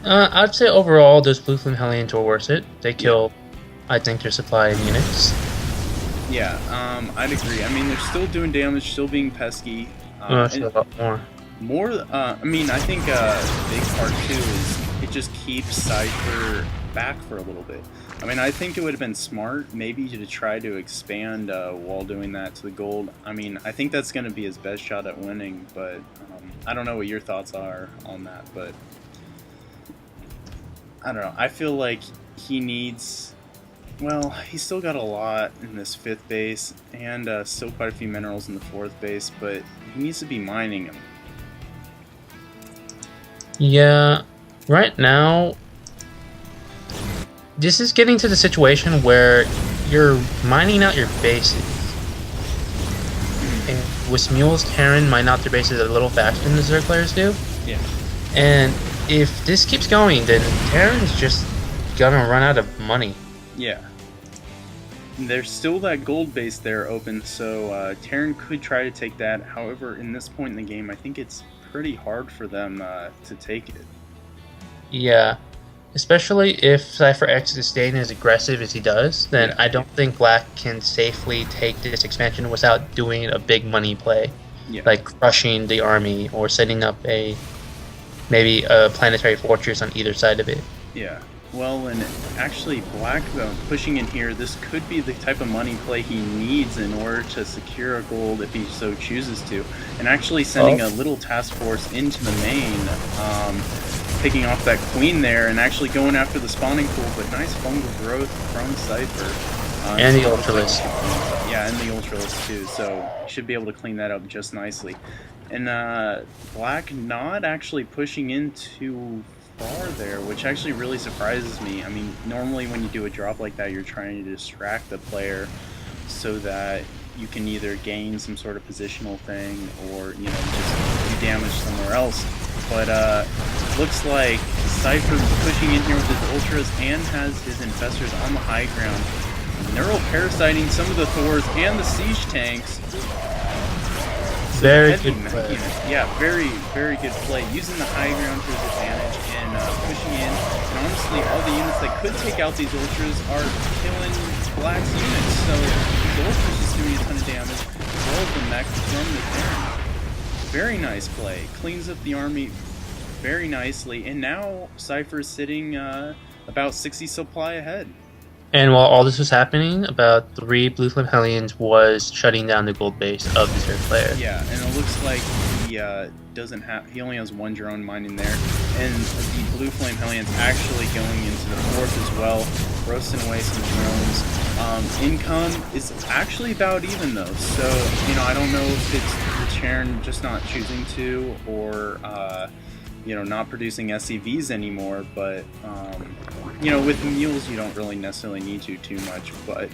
I'd say overall, those Blue Flame Hellions were worth it. They Yeah. kill, I think, their supply of units. Yeah, I'd agree. I mean, they're still doing damage, still being pesky. Actually, And a lot more. more, I mean, I think a big part too is it just keeps Cypher back for a little bit. I mean, I think it would have been smart maybe to try to expand while doing that to the gold. I mean, I think that's going to be his best shot at winning, but I don't know what your thoughts are on that, but I don't know. I feel like he needs. Well, he's still got a lot in this 5th base, and still quite a few minerals in the 4th base, but he needs to be mining them. Yeah, right now, this is getting to the situation where you're mining out your bases. And with mules, Terran mine out their bases a little faster than the Zerg players do. Yeah. And if this keeps going, then Terran's just gonna run out of money. Yeah. There's still that gold base there open, so Terran could try to take that. However, in this point in the game, I think it's pretty hard for them to take it. Yeah, especially if CypherX is staying as aggressive as he does, then Yeah. I don't think Black can safely take this expansion without doing a big money play, Yeah. like crushing the army or setting up maybe a planetary fortress on either side of it. Yeah. Well, and actually, Black, though, pushing in here, this could be the type of money play he needs in order to secure a gold if he so chooses to. And actually sending a little task force into the main, picking off that queen there, and actually going after the spawning pool, but nice fungal growth from Cypher. And the Ultralisk. Yeah, and the Ultralisk too, so should be able to clean that up just nicely. And Black not actually pushing in too far there, which actually really surprises me. I mean, normally when you do a drop like that, you're trying to distract the player so that you can either gain some sort of positional thing or, you know, just do damage somewhere else. But looks like Cypher pushing in here with his Ultras and has his Infestors on the high ground. Neural parasiting some of the Thors and the Siege tanks. Very good play. Yeah, very, very good play. Using the high ground to his advantage and pushing in. And honestly, all the units that could take out these Ultras are killing Black's units. So the Ultras is doing a ton of damage, as well as the mech from the Terran. Very nice play. Cleans up the army very nicely. And now Cypher is sitting about 60 supply ahead. And while all this was happening, about 3 Blue Flame Hellions was shutting down the gold base of the Zerg player. Yeah, and it looks like he doesn't have. He only has 1 drone mining there, and the Blue Flame Hellions actually going into the 4th as well, roasting away some drones. Income is actually about even though, so you know I don't know if it's the Terran just not choosing to, or you know, not producing SCVs anymore, but you know, with mules you don't really necessarily need to too much, but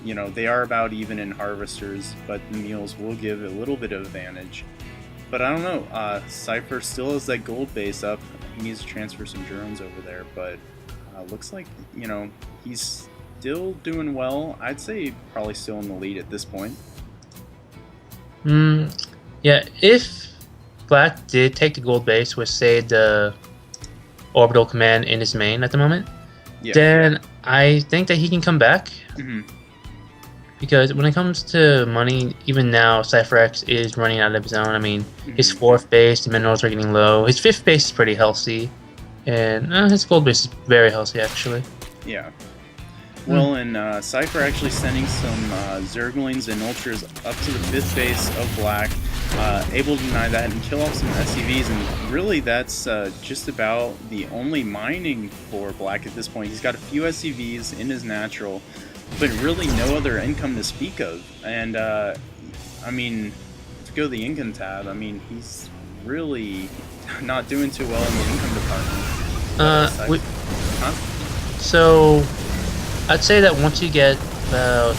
you know, they are about even in harvesters, but the mules will give a little bit of advantage. But I don't know, Cypher still has that gold base up. He needs to transfer some drones over there, but looks like, you know, he's still doing well. I'd say probably still in the lead at this point. Yeah, if Black did take the gold base with, say, the orbital command in his main at the moment, Yeah. then I think that he can come back. Mm-hmm. Because when it comes to money, even now, CypherX is running out of his own. I mean, his 4th base, the minerals are getting low. His 5th base is pretty healthy. And his gold base is very healthy, actually. Yeah. Well, and Cypher actually sending some Zerglings and Ultras up to the 5th base of Black, able to deny that and kill off some SCVs, and really that's just about the only mining for Black at this point. He's got a few SCVs in his natural, but really no other income to speak of. And I mean, if you go to the income tab, I mean, he's really not doing too well in the income department. So I'd say that once you get about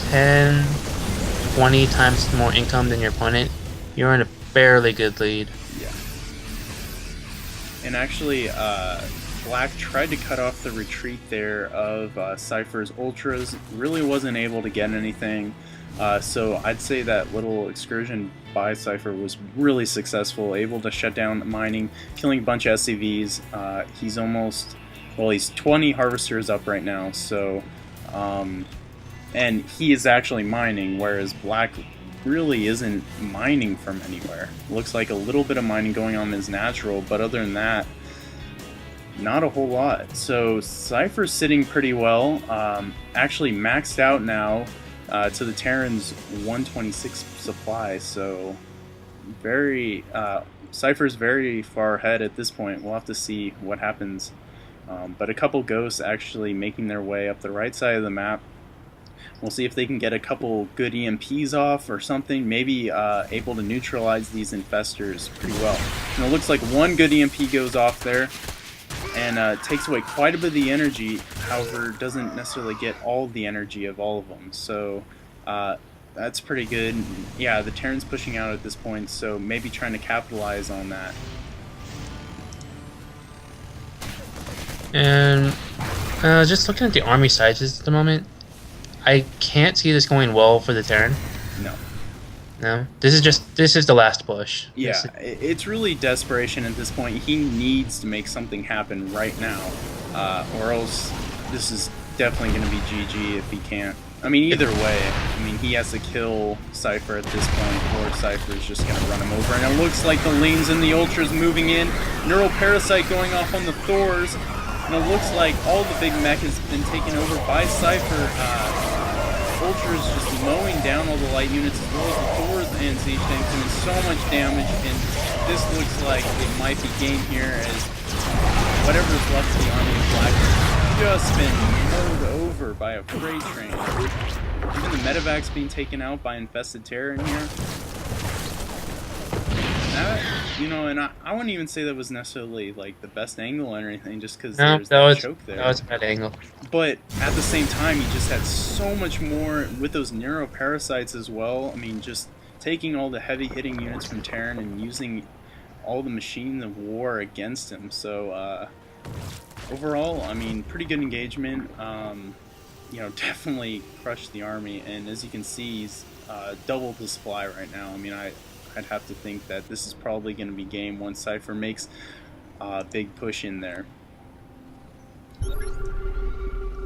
10, 20 times more income than your opponent, you're in a fairly good lead. Yeah. And actually, Black tried to cut off the retreat there of Cypher's Ultras. Really wasn't able to get anything. So I'd say that little excursion by Cypher was really successful, able to shut down mining, killing a bunch of SCVs. He's almost, well, he's 20 harvesters up right now, so, and he is actually mining, whereas Black really isn't mining from anywhere. Looks like a little bit of mining going on in his natural, but other than that, not a whole lot. So Cypher's sitting pretty well, actually maxed out now to the Terran's 126 supply, so very Cypher's very far ahead at this point. We'll have to see what happens, but a couple ghosts actually making their way up the right side of the map. We'll see if they can get a couple good EMPs off or something, maybe able to neutralize these infestors pretty well. And it looks like one good EMP goes off there and takes away quite a bit of the energy, however doesn't necessarily get all the energy of all of them, so that's pretty good. Yeah, the Terran's pushing out at this point, so maybe trying to capitalize on that. And just looking at the army sizes at the moment, I can't see this going well for the Terran. No. No? This is the last push. Yeah, it's really desperation at this point. He needs to make something happen right now, or else this is definitely going to be GG if he can't. I mean, either way, I mean, he has to kill Cypher at this point, or Cypher is just going to run him over. And it looks like the lanes and the Ultras moving in. Neural Parasite going off on the Thors. And it looks like all the big mech has been taken over by Cypher. Ultra is just mowing down all the light units as well as the Thors and Siege tanks, doing so much damage, and this looks like it might be game here as whatever's left of the army of Black has just been mowed over by a freight train. Even the medevacs being taken out by infested Terran here. That, you know, and I wouldn't even say that was necessarily like the best angle or anything, just because there's that choke there. That was a bad angle. But at the same time, he just had so much more with those Neuro Parasites as well. I mean, just taking all the heavy hitting units from Terran and using all the machines of war against him. So overall, I mean, pretty good engagement. You know, definitely crushed the army, and as you can see, he's doubled the supply right now. I mean, I'd have to think that this is probably going to be game once Cypher makes a big push in there.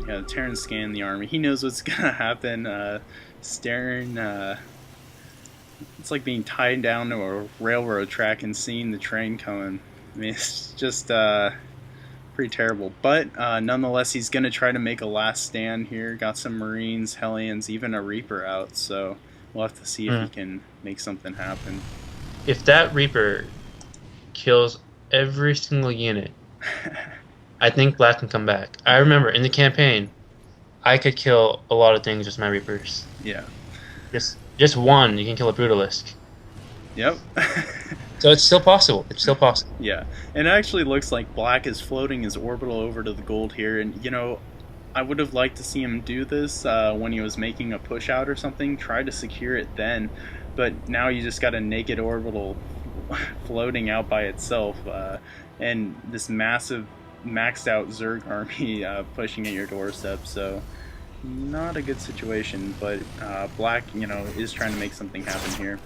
Yeah, the Terran scanned the army. He knows what's going to happen. Staring, it's like being tied down to a railroad track and seeing the train coming. I mean, it's just pretty terrible. But nonetheless, he's going to try to make a last stand here. Got some Marines, Hellions, even a Reaper out, so we'll have to see if he can make something happen. If that Reaper kills every single unit, I think Black can come back. I remember in the campaign, I could kill a lot of things with my Reapers. Yeah. Just one, you can kill a Brutalist. Yep. So it's still possible. It's still possible. Yeah. And it actually looks like Black is floating his orbital over to the gold here, and you know, I would have liked to see him do this when he was making a push out or something, try to secure it then, but now you just got a naked orbital floating out by itself, and this massive maxed out Zerg army pushing at your doorstep, so not a good situation, but Black, you know, is trying to make something happen here.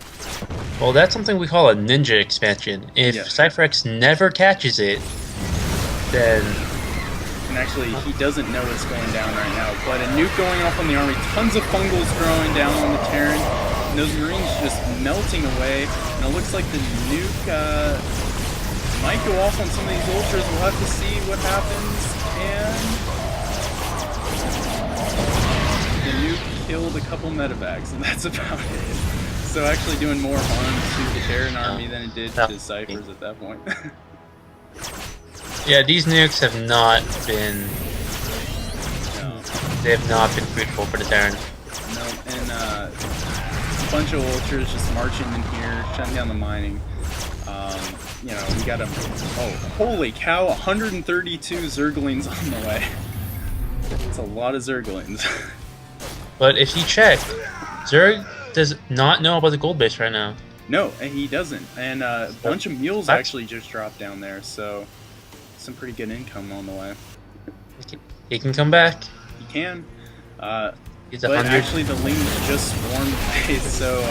Well, that's something we call a ninja expansion. If CypherX never catches it, then... And actually, he doesn't know what's going down right now, but a nuke going off on the army, tons of fungals growing down on the Terran, and those Marines just melting away, and it looks like the nuke might go off on some of these Ultras. We'll have to see what happens, and the nuke killed a couple medevacs, and that's about it. So actually doing more harm to the Terran army than it did to Cyphers at that point. Yeah, these nukes have not been... No. They have not been fruitful for the Terran. No, and a bunch of Ultras just marching in here, shutting down the mining. You know, we got a... Oh, holy cow, 132 Zerglings on the way. That's a lot of Zerglings. But if you check, Zerg does not know about the gold base right now. No, he doesn't. And a bunch of mules actually just dropped down there, so... some pretty good income on the way. He can come back. He can. He's but 100. actually the Lings just swarmed base, so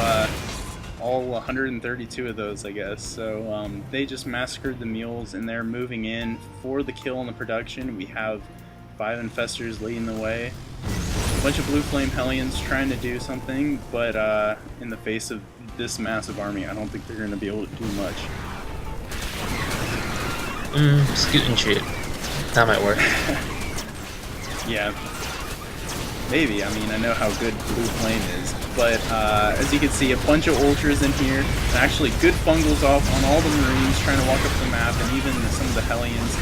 all 132 of those, I guess. So they just massacred the mules, and they're moving in for the kill in the production. We have 5 infestors leading the way. A bunch of blue flame hellions trying to do something, but in the face of this massive army, I don't think they're going to be able to do much. Scoot and shoot. That might work. Yeah. Maybe. I mean, I know how good Blue Flame is, but as you can see, a bunch of Ultras in here, and actually good fungals off on all the Marines trying to walk up the map, and even some of the Hellions,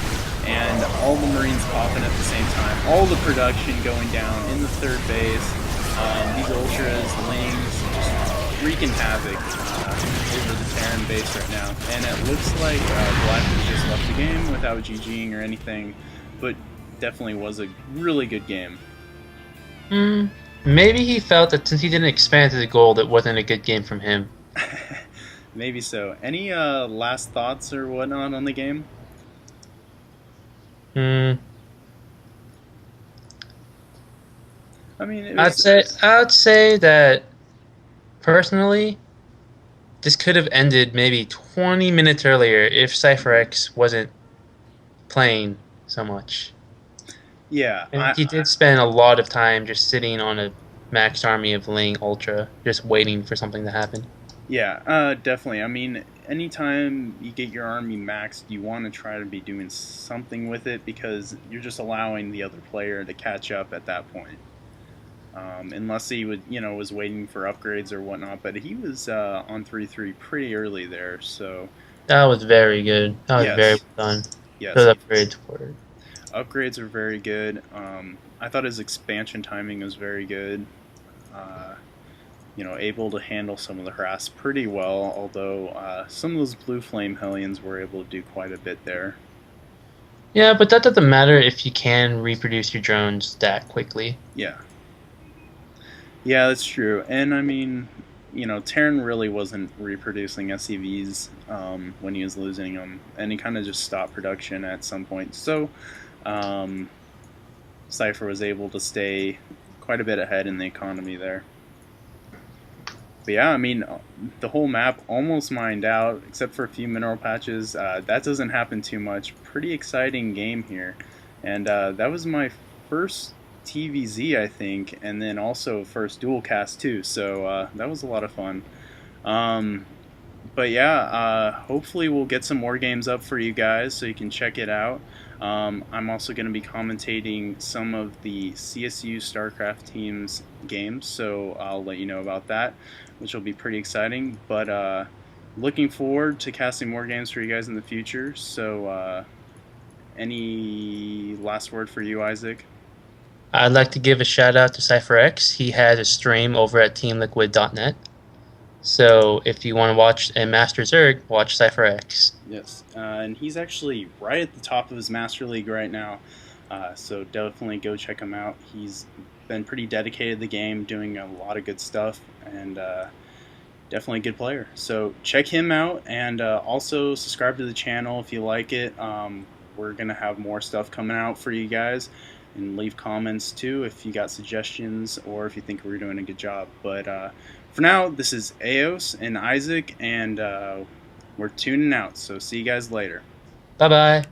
and all the Marines popping at the same time. All the production going down in the third base. These Ultras, Lings, just wreaking havoc over the Terran base right now. And it looks like Black has just left the game without GGing or anything, but definitely was a really good game. Maybe he felt that since he didn't expand to the gold, it wasn't a good game from him. Maybe so. Any last thoughts or whatnot on the game? I mean, I'd say that personally, this could have ended maybe 20 minutes earlier if CypherX wasn't playing so much. Yeah, and he did spend a lot of time just sitting on a maxed army of Ling Ultra, just waiting for something to happen. Yeah, definitely. I mean, anytime you get your army maxed, you want to try to be doing something with it, because you're just allowing the other player to catch up at that point. Unless he would, was waiting for upgrades or whatnot, but he was on 3-3 pretty early there, so that was very good. That was very well done. Yes, those upgrades were. Upgrades are very good. I thought his expansion timing was very good. Able to handle some of the harass pretty well, although some of those blue flame hellions were able to do quite a bit there. Yeah, but that doesn't matter if you can reproduce your drones that quickly. Yeah. Yeah, that's true. And I mean, Terran really wasn't reproducing SCVs when he was losing them, and he kind of just stopped production at some point. So Cypher was able to stay quite a bit ahead in the economy there. But yeah, I mean, the whole map almost mined out, except for a few mineral patches. That doesn't happen too much. Pretty exciting game here. And that was my first TVZ, I think, and then also first dual cast too. So that was a lot of fun. But yeah, hopefully we'll get some more games up for you guys so you can check it out. I'm also going to be commentating some of the CSU StarCraft teams games, so I'll let you know about that, which will be pretty exciting. But looking forward to casting more games for you guys in the future. So any last word for you, Isaac? I'd like to give a shout out to CypherX. He has a stream over at teamliquid.net. So if you want to watch a Master Zerg, watch CypherX. Yes, and he's actually right at the top of his Master League right now. So definitely go check him out. He's been pretty dedicated to the game, doing a lot of good stuff, and definitely a good player. So check him out, and also subscribe to the channel if you like it. We're going to have more stuff coming out for you guys. And leave comments too if you got suggestions or if you think we're doing a good job. But for now, this is Aeos and Isaac, and we're tuning out. So see you guys later. Bye-bye.